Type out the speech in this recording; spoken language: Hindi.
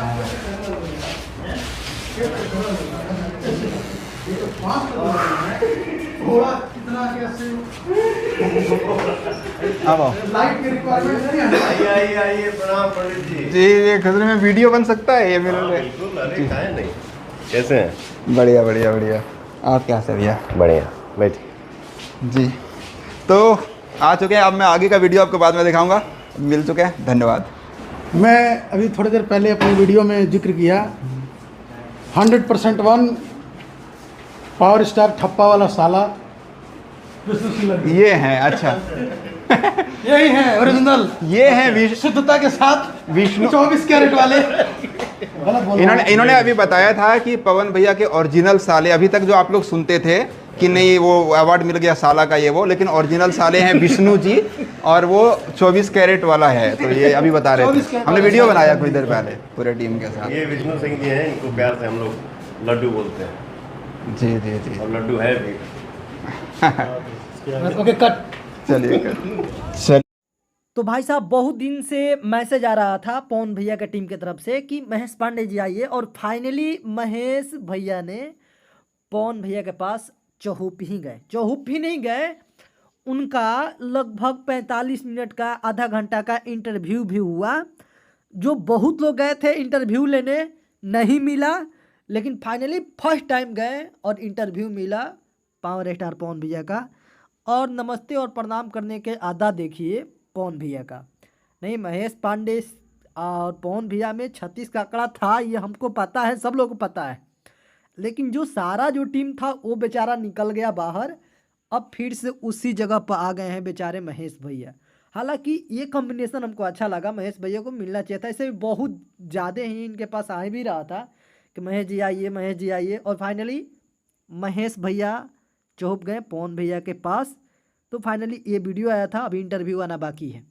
अब आओ। लाइट की रिक्वायरमेंट नहीं है। आइए प्रणाम पंडित जी। जी ये खतरे में वीडियो बन सकता है ये मेरे हाँ, लिए। बिल्कुल, अरे काहे नहीं। कैसे हैं? बढ़िया बढ़िया बढ़िया। आप क्या से भैया? बढ़िया बैठ। जी तो आ चुके हैं। अब मैं आगे का वीडियो आपको बाद में दिखाऊंगा। मिल चुके हैं, धन्यवाद। मैं अभी थोड़ी देर पहले अपनी वीडियो में जिक्र किया 100% वन पावर स्टार ठप्पा वाला साला विष्णु सिंह। ये हैं, अच्छा यही है ओरिजिनल, ये हैं शुद्धता के साथ विष्णु 24 कैरेट वाले। गलत बोल रहा हूँ। इन्होंने अभी बताया था कि पवन भैया के ओरिजिनल साले, अभी तक जो आप लोग सुनते थे कि नहीं वो अवार्ड मिल गया साला का ये वो, लेकिन ओरिजिनल साले हैं विष्णु जी और वो 24 कैरेट वाला है। तो ये अभी बता रहे 24 थे, कैरेट हमने वीडियो बनाया कुछ देर पहले पूरे टीम के साथ। ये विष्णु सिंह जी हैं, इनको प्यार से हम लोग लड्डू बोलते हैं जी जी जी। और लड्डू है भी। Okay cut. चलिए चलिए। तो भाई साहब बहुत दिन से मैसेज आ रहा था पवन भैया के टीम की तरफ से कि महेश पांडे जी आइए, और फाइनली महेश भैया ने पवन भैया के पास चौहुप ही गए। चौहुप ही नहीं गए, उनका लगभग 45 मिनट का आधा घंटा का इंटरव्यू भी हुआ। जो बहुत लोग गए थे इंटरव्यू लेने, नहीं मिला, लेकिन फाइनली फर्स्ट टाइम गए और इंटरव्यू मिला पावर स्टार पवन भैया का। और नमस्ते और प्रणाम करने के अदा देखिए पवन भैया का। नहीं, महेश पांडे और पवन भैया में 36 का आंकड़ा था, ये हमको पता है, सब लोगों को पता है। लेकिन जो सारा जो टीम था वो बेचारा निकल गया बाहर। अब फिर से उसी जगह पर आ गए हैं बेचारे महेश भैया। हालांकि ये कॉम्बिनेशन हमको अच्छा लगा, महेश भैया को मिलना चाहिए था। ऐसे भी बहुत ज़्यादा ही इनके पास आ भी रहा था कि महेश जी आइए, महेश जी आइए, और फाइनली महेश भैया चौप गए पवन भैया के पास। तो फाइनली ये वीडियो आया था, अभी इंटरव्यू आना बाकी है।